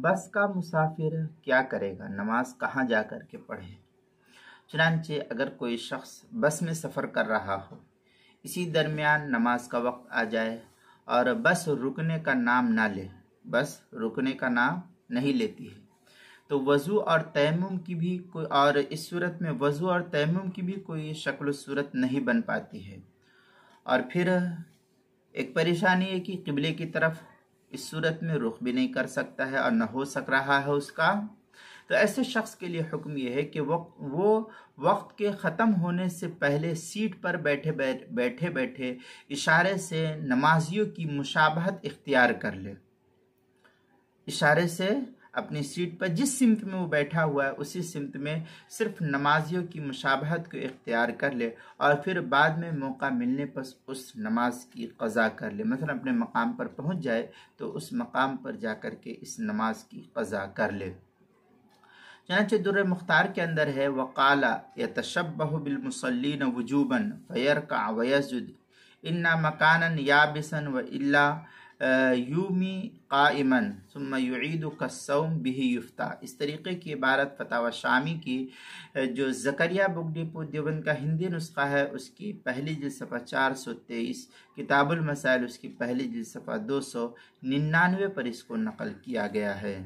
بس کا مسافر کیا کرے گا، نماز کہاں جا کر کے پڑھے۔ چنانچہ اگر کوئی شخص بس میں سفر کر رہا ہو، اسی درمیان نماز کا وقت آ جائے اور بس رکنے کا نام نہ لے، بس رکنے کا نام نہیں لیتی ہے، تو وضو اور تیمم کی بھی کوئی، اور اس صورت میں وضو اور تیمم کی بھی کوئی شکل و صورت نہیں بن پاتی ہے، اور پھر ایک پریشانی ہے کہ قبلے کی طرف اس صورت میں رخ بھی نہیں کر سکتا ہے اور نہ ہو سک رہا ہے اس کا، تو ایسے شخص کے لیے حکم یہ ہے کہ وہ وقت کے ختم ہونے سے پہلے سیٹ پر بیٹھے بیٹھے اشارے سے نمازیوں کی مشابہت اختیار کر لے، اشارے سے اپنی سیٹ پر جس سمت میں وہ بیٹھا ہوا ہے اسی سمت میں صرف نمازیوں کی مشابہت کو اختیار کر لے، اور پھر بعد میں موقع ملنے پر اس نماز کی قضا کر لے۔ مثلا اپنے مقام پر پہنچ جائے تو اس مقام پر جا کر کے اس نماز کی قضا کر لے۔ چنانچہ در مختار کے اندر ہے وقال یتشبہ بالمصلین وجوبا فیرکع ویسجد انا مکانا یابسا والا یومی قائما ثم یعید کالصوم بہ یفتا۔ اس طریقے کی عبارت فتاوی شامی کی جو زکریا بک ڈپو دیوبند کا ہندی نسخہ ہے اس کی پہلی جلد صفحہ 423، کتاب المسائل اس کی پہلی جلد صفحہ 299 پر اس کو نقل کیا گیا ہے۔